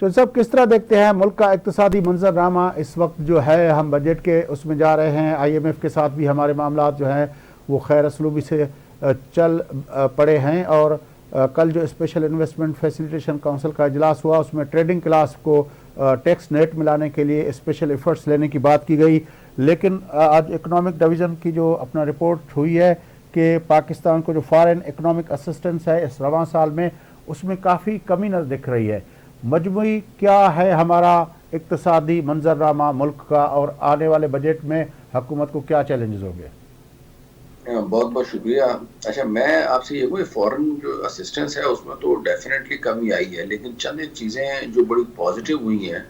तो सब किस तरह देखते हैं मुल्क का इक्तिसादी मंजरनामा इस वक्त जो है? हम बजट के उसमें जा रहे हैं, IMF के साथ भी हमारे मामला जो हैं वो खैर असलूबी से चल पड़े हैं, और कल जो स्पेशल इन्वेस्टमेंट फैसिलिटेशन काउंसिल का इजलास हुआ उसमें ट्रेडिंग क्लास को टैक्स नेट मिलाने के लिए स्पेशल एफर्ट्स लेने की बात की गई। लेकिन आज इकोनॉमिक डिवीज़न की जो अपना रिपोर्ट हुई है कि पाकिस्तान को जो फॉरेन इकोनॉमिक असिस्टेंस है इस रवां साल में, उसमें काफ़ी कमी नजर दिख रही है। मजमूई क्या है हमारा इक्तिसादी मंजरनामा मुल्क का, और आने वाले बजट में हुकूमत को क्या चैलेंजेस होंगे? बहुत बहुत शुक्रिया। अच्छा, मैं आपसे ये कोई फॉरेन जो असिस्टेंस है उसमें तो डेफिनेटली कमी आई है, लेकिन चंद एक चीज़ें जो बड़ी पॉजिटिव हुई हैं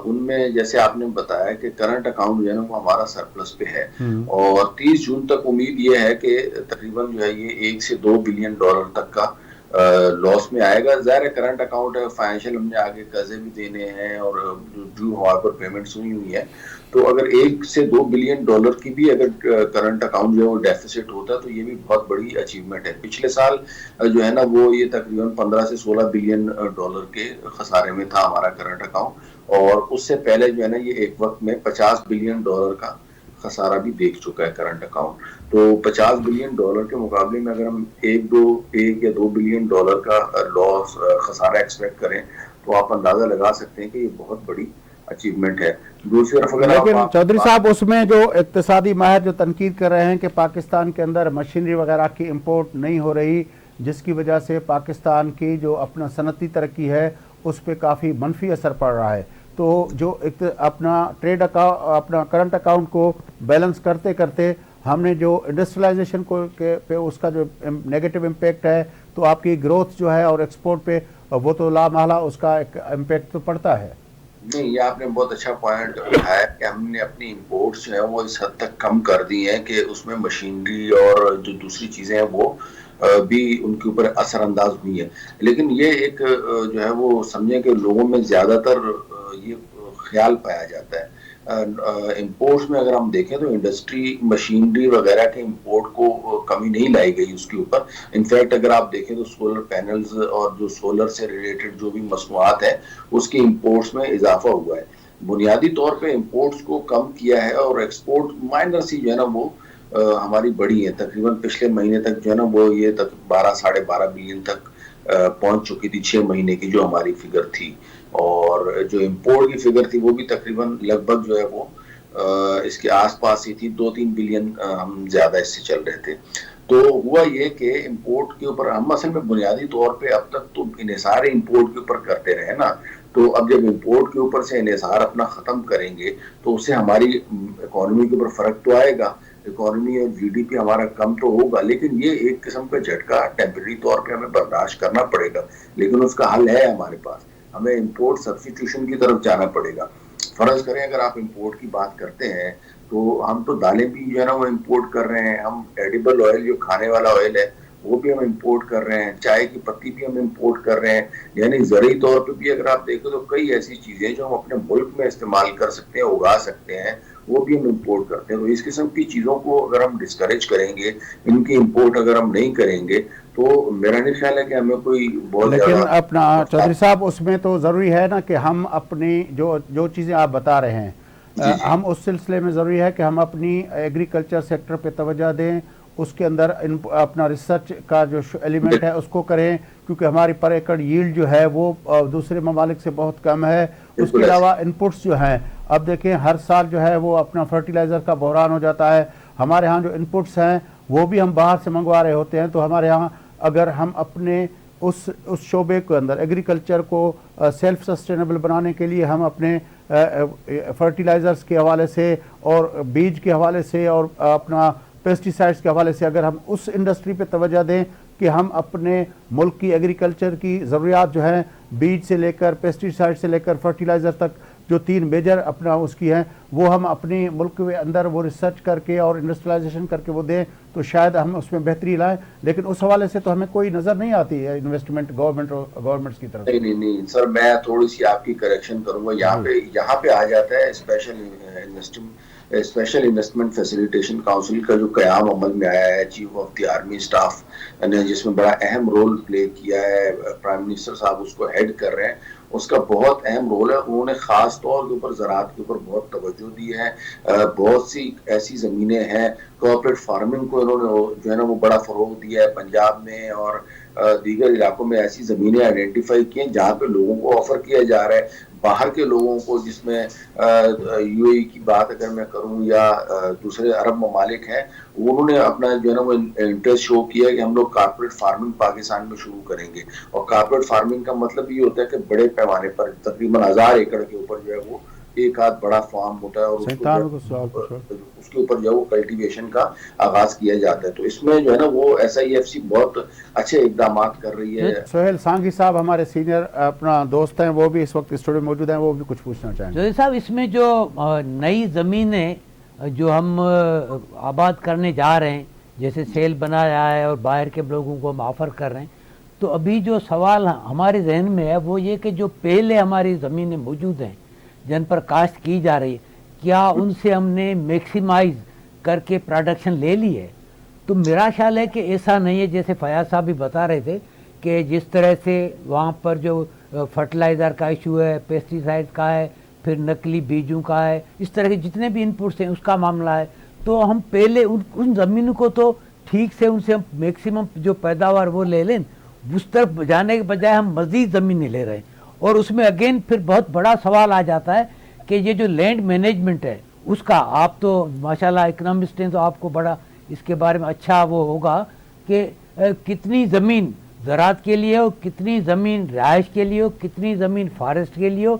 उनमें जैसे आपने बताया कि करंट अकाउंट जो है ना वो हमारा सरप्लस पे है, और 30 जून तक उम्मीद ये है कि तकरीबन जो है ये 1 से 2 बिलियन डॉलर तक का लॉस में आएगा। ज़ाहिर है करंट अकाउंट है, फाइनेंशियल हमने आगे कर्जे भी देने हैं और जो हमारे पर पेमेंट्स हुई है, तो अगर 1 से 2 बिलियन डॉलर की भी अगर करंट अकाउंट जो है वो डेफिसिट होता है तो ये भी बहुत बड़ी अचीवमेंट है। पिछले साल जो है ना वो ये तकरीबन 15 से 16 बिलियन डॉलर के खसारे में था हमारा करंट अकाउंट, और उससे पहले जो है ना ये एक वक्त में 50 बिलियन डॉलर का खसारा भी देख चुका है करंट अकाउंट। तो 50 बिलियन डॉलर के मुकाबले में अगर हम 1 या 2 बिलियन डॉलर का लॉस खसारा एक्सपेक्ट करें तो आप अंदाजा लगा सकते हैं कि ये बहुत बड़ी अचीवमेंट है। दूसरी तरफ अगर लेकिन चौधरी साहब उसमें जो इक्तिसादी माहिर जो तनकीद कर रहे हैं कि पाकिस्तान के अंदर मशीनरी वगैरह की इंपोर्ट नहीं हो रही, जिसकी वजह से पाकिस्तान की जो अपना सनती तरक्की है उस पर काफ़ी मनफी असर पड़ रहा है, तो जो अपना ट्रेड अकाउंट अपना करंट अकाउंट को बैलेंस करते करते हमने जो इंडस्ट्रियलाइजेशन को पे उसका जो नेगेटिव इम्पेक्ट है, तो आपकी ग्रोथ जो है और एक्सपोर्ट पे वो तो लामहला उसका एक इम्पेक्ट तो पड़ता है। नहीं, ये आपने बहुत अच्छा पॉइंट उठाया कि हमने अपनी इंपोर्ट्स जो है वो इस हद तक कम कर दी हैं कि उसमें मशीनरी और जो दूसरी चीज़ें हैं वो भी उनके ऊपर असरअंदाज हुई है। लेकिन ये एक जो है वो समझें कि लोगों में ज़्यादातर ये ख्याल पाया जाता है। इंपोर्ट्स में अगर हम देखें तो इंडस्ट्री मशीनरी वगैरह के इंपोर्ट को कमी नहीं लाई गई उसके ऊपर। इनफैक्ट अगर आप देखें तो सोलर पैनल्स और जो सोलर से रिलेटेड जो भी मसनूआत है उसकी इंपोर्ट्स में इजाफा हुआ है। बुनियादी तौर पे इंपोर्ट्स को कम किया है और एक्सपोर्ट माइनर सी जो है ना वो हमारी बढ़ी है। तकरीबन पिछले महीने तक जो है ना वो ये तक 12 साढ़े 12 बिलियन तक पहुंच चुकी थी 6 महीने की जो हमारी फिगर थी, और जो इंपोर्ट की फिगर थी वो भी तकरीबन लगभग जो है वो इसके आसपास ही थी, 2-3 बिलियन हम ज्यादा इससे चल रहे थे। तो हुआ ये कि इंपोर्ट के ऊपर हम असल में बुनियादी तौर पे अब तक तो इन्हिसार इंपोर्ट के ऊपर करते रहे ना, तो अब जब इंपोर्ट के ऊपर से इन्हिसार अपना खत्म करेंगे तो उससे हमारी इकोनॉमी के ऊपर फर्क तो आएगा, इकोनॉमी और GDP हमारा कम तो होगा, लेकिन ये एक किस्म का झटका टेम्परेरी तौर पे हमें बर्दाश्त करना पड़ेगा। लेकिन उसका हल है हमारे पास, हमें इंपोर्ट सब्स्टिट्यूशन की तरफ जाना पड़ेगा। फर्ज करें अगर आप इंपोर्ट की बात करते हैं तो हम तो दालें भी जो है ना वो इंपोर्ट कर रहे हैं, हम एडिबल ऑयल जो खाने वाला ऑयल है वो भी हम इंपोर्ट कर रहे हैं, चाय की पत्ती भी हम इंपोर्ट कर रहे हैं, यानी ज़रूरी तौर पे भी अगर आप देखो तो कई ऐसी चीज़ें जो हम अपने मुल्क में इस्तेमाल कर सकते हैं, उगा सकते हैं, वो भी हम इंपोर्ट करते हैं। तो इस किस्म की चीज़ों को अगर हम डिस्करेज करेंगे, इनकी इंपोर्ट अगर हम नहीं करेंगे तो मेरा नहीं ख्याल है कि हमें कोई बहुत लेकिन ज़्यादा। अपना चौधरी साहब उसमें तो ज़रूरी है ना कि हम अपनी जो जो चीज़ें आप बता रहे हैं, जी जी हम उस सिलसिले में ज़रूरी है कि हम अपनी एग्रीकल्चर सेक्टर पे तवज्जो दें, उसके अंदर अपना रिसर्च का जो एलिमेंट है उसको करें, क्योंकि हमारी पर एकड़ यील्ड जो है वो दूसरे ममालिक से बहुत कम है। उसके अलावा इनपुट्स जो हैं, अब देखें हर साल जो है वो अपना फर्टिलाइज़र का बहरान हो जाता है। हमारे यहाँ जो इनपुट्स हैं वो भी हम बाहर से मंगवा रहे होते हैं, तो हमारे यहाँ अगर हम अपने उस शोबे के अंदर एग्रीकल्चर को सेल्फ सस्टेनेबल बनाने के लिए हम अपने फर्टिलाइज़र्स के हवाले से और बीज के हवाले से और अपना पेस्टिसाइड्स के हवाले से अगर हम उस इंडस्ट्री पे तवज्जो दें कि हम अपने मुल्क की एग्रीकल्चर की ज़रूरियात जो हैं बीज से लेकर पेस्टिसाइड से लेकर फर्टिलाइज़र तक जो 3 मेजर अपना उसकी हैं वो हम अपने मुल्क के अंदर वो रिसर्च करके और इंडस्ट्रियलाइजेशन करके वो दें तो शायद हम उसमें बेहतरी लाएं। लेकिन उस हवाले से तो हमें कोई नज़र नहीं आती है इन्वेस्टमेंट गवर्नमेंट्स की तरफ। नहीं सर, मैं थोड़ी सी आपकी करेक्शन करूंगा। यहाँ पे आ जाता है स्पेशल इन्वेस्टमेंट फैसिलिटेशन काउंसिल का जो क़याम अमल में आया है chief of the army staff ने, जिसमें बड़ा अहम रोल प्ले किया है, प्राइम मिनिस्टर साहब उसको हेड कर रहे हैं। उसका बहुत अहम रोल है। उन्होंने खास तौर के ऊपर ज़राअत के ऊपर बहुत तवज्जो दी है। बहुत सी ऐसी ज़मीनें हैं, कॉर्पोरेट फार्मिंग को इन्होंने जो है ना वो बड़ा फ़रोग़ दिया है। पंजाब में और दीगर इलाकों में ऐसी ज़मीनें आइडेंटिफाई की हैं जहाँ पे लोगों को ऑफ़र किया जा रहा है, बाहर के लोगों को, जिसमें यूएई की बात अगर मैं करूं या दूसरे अरब ममालिक हैं, उन्होंने अपना जो है ना वो इंटरेस्ट शो किया है कि हम लोग कारपोरेट फार्मिंग पाकिस्तान में शुरू करेंगे। और कारपोरेट फार्मिंग का मतलब ये होता है कि बड़े पैमाने पर तकरीबन 1000 एकड़ के ऊपर जो है वो एक आध बड़ा फार्म होता है और उसको जो उसके ऊपर जो है वो कल्टीवेशन का आगाज किया जाता है। तो इसमें जो है ना वो SIFC बहुत अच्छे इकदाम कर रही है। सोहेल सांघी साहब हमारे सीनियर अपना दोस्त हैं, वो भी इस वक्त स्टूडियो में मौजूद हैं, वो भी कुछ पूछना चाहेंगे। जोशी साहब, इसमें जो नई ज़मीनें जो हम आबाद करने जा रहे हैं, जैसे सेल बना रहा है और बाहर के लोगों को हम ऑफ़र कर रहे हैं, तो अभी जो सवाल हमारे जहन में है वो ये कि जो पहले हमारी ज़मीनें मौजूद हैं जिन पर काश्त की जा रही है, क्या उनसे हमने मैक्सिमाइज करके प्रोडक्शन ले ली है? तो मेरा ख्याल है कि ऐसा नहीं है। जैसे फयाज साहब भी बता रहे थे कि जिस तरह से वहाँ पर जो फर्टिलाइज़र का इशू है, पेस्टिसाइड का है, फिर नकली बीजों का है, इस तरह के जितने भी इनपुट्स हैं उसका मामला है, तो हम पहले उन ज़मीनों को तो ठीक से उनसे हम मैक्सिमम जो पैदावार वो ले लें, उस तरफ जाने के बजाय हम मज़ीद ज़मीनें ले रहे हैं। और उसमें अगेन फिर बहुत बड़ा सवाल आ जाता है कि ये जो लैंड मैनेजमेंट है उसका, आप तो माशाल्लाह इकोनॉमिस्ट हैं तो आपको बड़ा इसके बारे में अच्छा वो होगा कि कितनी ज़मीन ज़राअत के लिए हो, कितनी ज़मीन रिहाइश के लिए हो, कितनी ज़मीन फॉरेस्ट के लिए हो,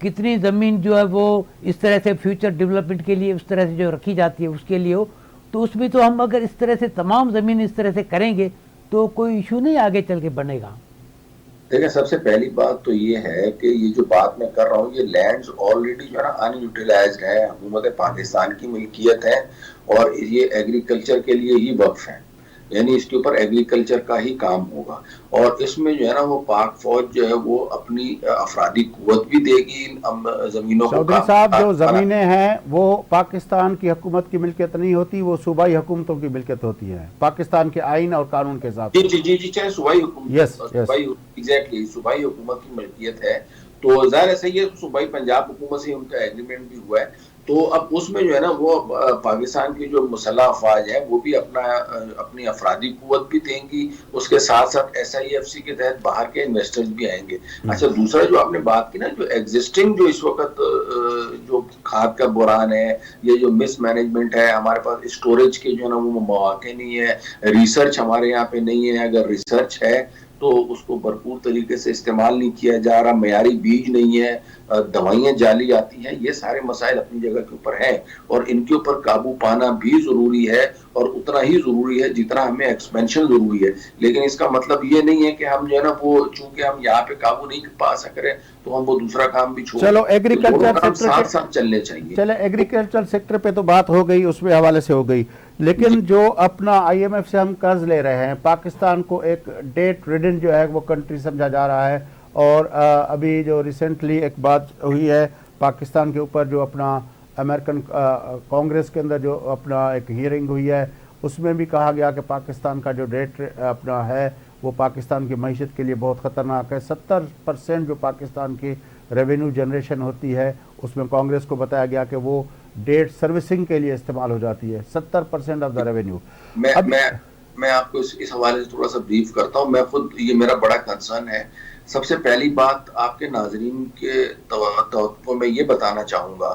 कितनी ज़मीन जो है वो इस तरह से फ्यूचर डेवलपमेंट के लिए उस तरह से जो रखी जाती है उसके लिए हो। तो उसमें तो हम अगर इस तरह से तमाम ज़मीन इस तरह से करेंगे तो कोई इशू नहीं आगे चल के बनेगा। देखिए, सबसे पहली बात तो ये है कि ये जो बात मैं कर रहा हूँ, ये लैंड्स ऑलरेडी जो है ना अनयूटिलाइज्ड है, हुकूमत पाकिस्तान की मिल्कियत है और ये एग्रीकल्चर के लिए ही वक्फ है, यानी इसके ऊपर एग्रीकल्चर का ही काम होगा। और इसमें जो है ना वो पाक फौज जो है वो अपनी अफरादी कुव्वत भी देगी इन जमीनों को। चौधरी साहब, जो जमीनें हैं वो पाकिस्तान की हुकूमत की मिल्कियत नहीं होती, वो सूबाई हुकूमतों की मिल्कियत होती है पाकिस्तान के आइन और कानून के हिसाब से। जी जी जी, चाहे सूबाई हुकूमत, एग्जैक्टली सूबाई हुकूमत की मिल्कियत है। तो ज़ाहिर सही है, सूबाई पंजाब हुकूमत से उनका एग्रीमेंट भी हुआ है। तो अब उसमें जो है ना वो पाकिस्तान की जो मुसल्लह अफवाज है वो भी अपनी अफरादी कुव्वत भी देंगी, उसके साथ साथ SIFC के तहत बाहर के इन्वेस्टर्स भी आएंगे। अच्छा, दूसरा जो आपने बात की ना, जो एग्जिस्टिंग जो इस वक्त जो खाद का बुरान है, ये जो मिसमैनेजमेंट है, हमारे पास स्टोरेज के जो है ना वो मौके नहीं है, रिसर्च हमारे यहाँ पे नहीं है, अगर रिसर्च है तो उसको भरपूर तरीके से इस्तेमाल नहीं किया जा रहा, मयारी बीज नहीं है, दवाइयाँ जाली आती हैं, ये सारे मसाइल अपनी जगह के ऊपर हैं और इनके ऊपर काबू पाना भी ज़रूरी है और उतना ही ज़रूरी है जितना हमें एक्सपेंशन ज़रूरी है। लेकिन इसका मतलब ये नहीं है कि हम जो है ना वो, चूंकि हम यहाँ पे काबू नहीं पा सक रहे तो हम वो दूसरा काम भी छोड़, चलो एग्रीकल्चर सेक्टर साथ साथ चलने चाहिए। चले एग्रीकल्चर सेक्टर पे तो बात हो गई, उसमें हवाले से हो गई, लेकिन जो अपना IMF से हम कर्ज ले रहे हैं, पाकिस्तान को एक डेट रिडन जो है वो कंट्री समझा जा रहा है। और अभी जो रिसेंटली एक बात हुई है पाकिस्तान के ऊपर, जो अपना अमेरिकन कांग्रेस के अंदर जो अपना एक हियरिंग हुई है, उसमें भी कहा गया कि पाकिस्तान का जो डेट अपना है वो पाकिस्तान की मईशत के लिए बहुत ख़तरनाक है। 70% जो पाकिस्तान की रेवेन्यू जनरेशन होती है उसमें कांग्रेस को बताया गया कि वो डेट सर्विसिंग के लिए इस्तेमाल हो जाती है, 70% ऑफ द रेवेन्यू। मैं आपको इस हवाले से थोड़ा सा ब्रीफ करता हूँ। मैं खुद, ये मेरा बड़ा कंसर्न है। सबसे पहली बात आपके नाजरीन के तवक्को में ये बताना चाहूँगा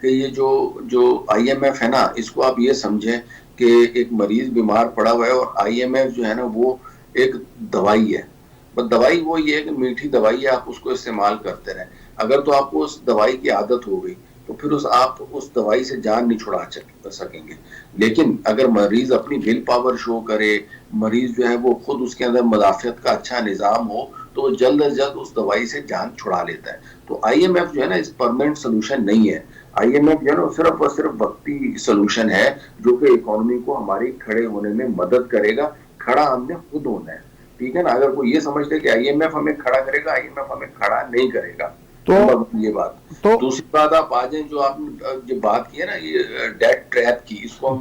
कि ये जो IMF है ना, इसको आप ये समझें कि एक मरीज बीमार पड़ा हुआ है और IMF जो है ना वो एक दवाई है। बस दवाई वो ये है कि मीठी दवाई है, आप उसको इस्तेमाल करते रहें। अगर तो आपको उस दवाई की आदत हो गई तो फिर आप उस दवाई से जान नहीं छुड़ा सकेंगे। लेकिन अगर मरीज अपनी विल पावर शो करे, मरीज जो है वो खुद उसके अंदर मुदाफ़ियत का अच्छा निज़ाम हो, तो वो जल्द अज जल्द उस दवाई से जान छुड़ा लेता है। तो IMF जो है ना इस परमानेंट सोल्यूशन नहीं है। IMF जो है ना सिर्फ और सिर्फ वक्ती सोल्यूशन है जो कि इकोनॉमी को हमारी खड़े होने में मदद करेगा। खड़ा हमने खुद होना है, ठीक है ना। अगर कोई ये समझते है कि IMF हमें खड़ा करेगा, IMF हमें खड़ा नहीं करेगा। तो ये बात। तो दूसरी बात आप आ जाए, जो आपने जो बात की है ना ये डेट ट्रैप की, इसको हम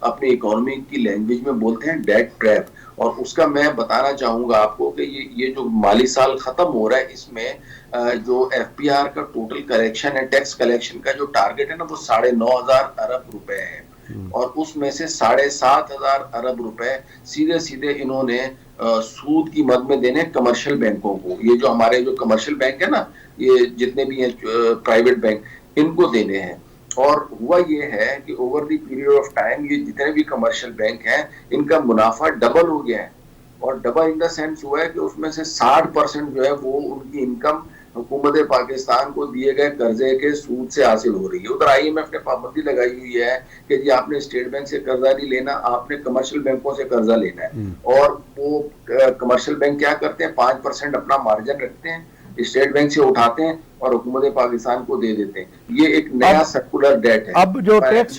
अपनी इकोनॉमी की लैंग्वेज में बोलते हैं डेट ट्रैप। और उसका मैं बताना चाहूंगा आपको कि ये जो माली साल खत्म हो रहा है, इसमें जो एफपीआर का टोटल कलेक्शन है, टैक्स कलेक्शन का जो टारगेट है ना, वो 9,500 अरब रुपए है। और उसमें से 7,500 अरब रुपए सीधे सीधे इन्होंने सूद की मद में देने कमर्शियल बैंकों को। ये जो हमारे जो कमर्शियल बैंक है ना, ये जितने भी हैं प्राइवेट बैंक, इनको देने हैं। और हुआ ये है कि over the period of time ये जितने भी कमर्शियल बैंक हैं, इनका मुनाफा डबल हो गया है। और डबल इन द सेंस हुआ है कि उसमें से 60% जो है वो उनकी इनकम हुकूमत पाकिस्तान को दिए गए कर्जे के सूद से हासिल हो रही है। उधर IMF ने पाबंदी लगाई हुई है कि जी आपने स्टेट बैंक से कर्जा नहीं लेना, आपने कमर्शियल बैंकों से कर्जा लेना है। और वो कमर्शियल बैंक क्या करते हैं, 5% अपना मार्जिन रखते हैं, स्टेट बैंक से उठाते हैं और हुकूमत पाकिस्तान को दे देते हैं। ये एक नया सर्कुलर डेट है। अब जो टैक्स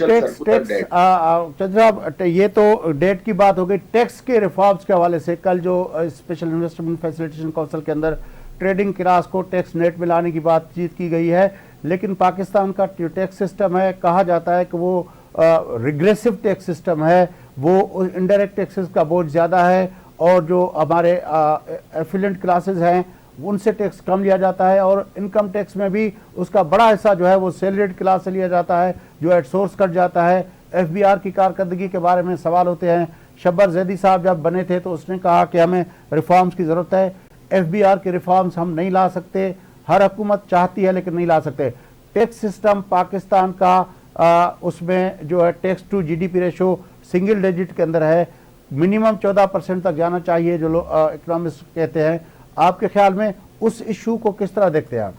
साहब, ये तो डेट की बात हो गई। टैक्स के रिफॉर्म्स के हवाले से कल जो स्पेशल इन्वेस्टमेंट फैसिलिटेशन काउंसिल के अंदर ट्रेडिंग क्लास को टैक्स नेट में लाने की बातचीत की गई है, लेकिन पाकिस्तान का जो टैक्स सिस्टम है, कहा जाता है कि वो रिग्रेसिव टैक्स सिस्टम है, वो इनडायरेक्ट टैक्सेस का बोझ ज़्यादा है, और जो हमारे एफिलिएंट क्लासेस हैं उनसे टैक्स कम लिया जाता है, और इनकम टैक्स में भी उसका बड़ा हिस्सा जो है वो सैलरीड क्लास से लिया जाता है, जो एट सोर्स कट जाता है। FBR की कारकर्दगी के बारे में सवाल होते हैं। शब्बर जैदी साहब जब बने थे तो उसने कहा कि हमें रिफॉर्म्स की ज़रूरत है, FBR के रिफॉर्म्स हम नहीं ला सकते, हर हुकूमत चाहती है लेकिन नहीं ला सकते। टैक्स सिस्टम पाकिस्तान का उसमें जो है tax to GDP ratio single digit के अंदर है, मिनिमम 14% तक जाना चाहिए जो लोग इकोनॉमिस्ट कहते हैं। आपके ख्याल में उस इशू को किस तरह देखते हैं आप?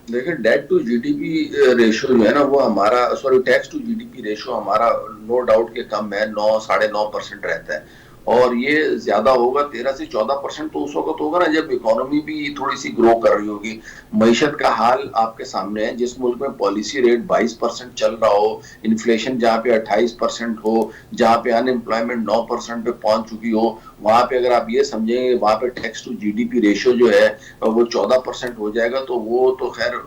देखिए, डेट टू GDP रेशो जो है ना, वो हमारा टैक्स टू GDP रेशो हमारा नो डाउट के कम है, 9-9.5% रहता है। और ये ज्यादा होगा, 13 से 14% तो उस वक्त होगा ना जब इकोनॉमी भी थोड़ी सी ग्रो कर रही होगी। मईशत का हाल आपके सामने है, जिस मुल्क में पॉलिसी रेट 22% चल रहा हो, इन्फ्लेशन जहाँ पे 28% हो, जहाँ पे अनएम्प्लॉयमेंट 9% पे पहुंच चुकी हो, वहां पे अगर आप ये समझेंगे वहां पे टैक्स टू GDP रेशो जो है वो 14% हो जाएगा, तो वो तो खैर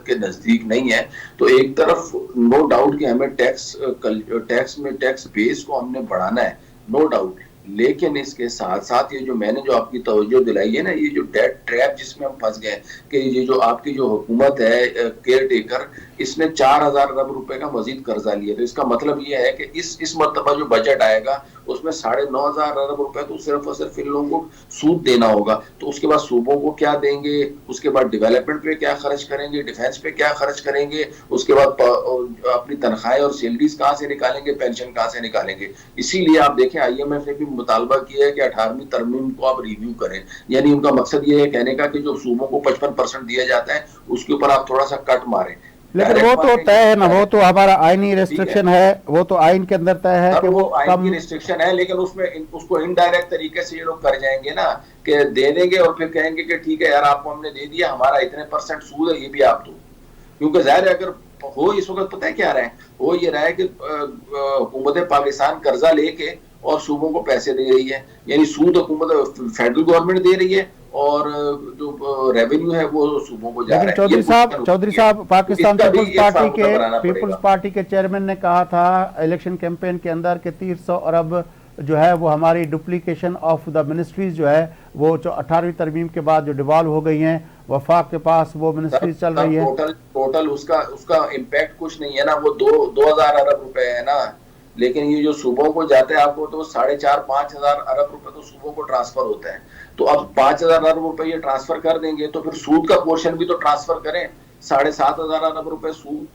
के नजदीक नहीं है। तो एक तरफ नो डाउट कि हमें टैक्स बेस को हमने बढ़ाना है, नो डाउट, लेकिन इसके साथ साथ ये जो मैंने जो आपकी तवज्जो दिलाई है ना, ये जो डेट ट्रैप जिसमें हम फंस गए कि ये जो आपकी जो हुकूमत है केयर टेकर, इसने 4,000 अरब रुपए का मजीद कर्जा लिया। तो इसका मतलब ये है कि इस मरतबा जो बजट आएगा उसमें 9,500 अरब रुपए तो सिर्फ और सिर्फ इन लोगों को सूद देना होगा। तो उसके बाद सूबों को क्या देंगे, उसके बाद डेवलपमेंट पे क्या खर्च करेंगे, डिफेंस पे क्या खर्च करेंगे, उसके बाद अपनी तनख्वाहें और सैलरीज कहाँ से निकालेंगे, पेंशन कहाँ से निकालेंगे। इसीलिए आप देखें IMF ने भी मुतालबा किया है कि 18वीं तरमीम को आप रिव्यू करें। यानी उनका मकसद ये है कहने का कि जो सूबों को 55% दिया जाता है उसके ऊपर आप थोड़ा सा कट मारें। लेकिन वो तो तय है ना, वो तो हमारा आईनी रेस्ट्रिक्शन है, वो तो आइन के अंदर तय है कि वो आइन की रेस्ट्रिक्शन है, लेकिन उसमें उसको इनडायरेक्ट तरीके से ये लोग कर जाएंगे ना कि दे देंगे और फिर कहेंगे कि ठीक है यार आपको हमने दे दिया, हमारा इतने % सूद है, ये भी आप दो। क्योंकि जाहिर है अगर हो इस वक्त पता है क्या रहा है, हो ये रहा है कि हुकूमत पाकिस्तान कर्जा लेके और सूबों को पैसे दे रही है, यानी सूद हुकूमत फेडरल गवर्नमेंट दे रही है और जो रेवेन्यू है वो सूबों को जा रहा है। चौधरी साहब पाकिस्तान पीपल्स पार्टी के चेयरमैन ने कहा था इलेक्शन कैंपेन के अंदर कि 300 अरब जो है वो हमारी डुप्लीकेशन ऑफ द मिनिस्ट्रीज जो है वो 18वीं तरमीम के बाद जो डिवॉल्व हो गई हैं, वफाक के पास वो मिनिस्ट्रीज चल रही है। टोटल उसका इम्पैक्ट कुछ नहीं है ना, वो 2,000 अरब रुपए है ना, लेकिन ये जो सूबों को जाता है आपको तो 4,500-5,000 अरब रुपए तो सूबों को ट्रांसफर होता है। तो अब 5,000 अरब रुपए ये ट्रांसफर कर देंगे तो फिर सूद का पोर्शन भी तो ट्रांसफर करें, 7,500 अरब रुपए सूद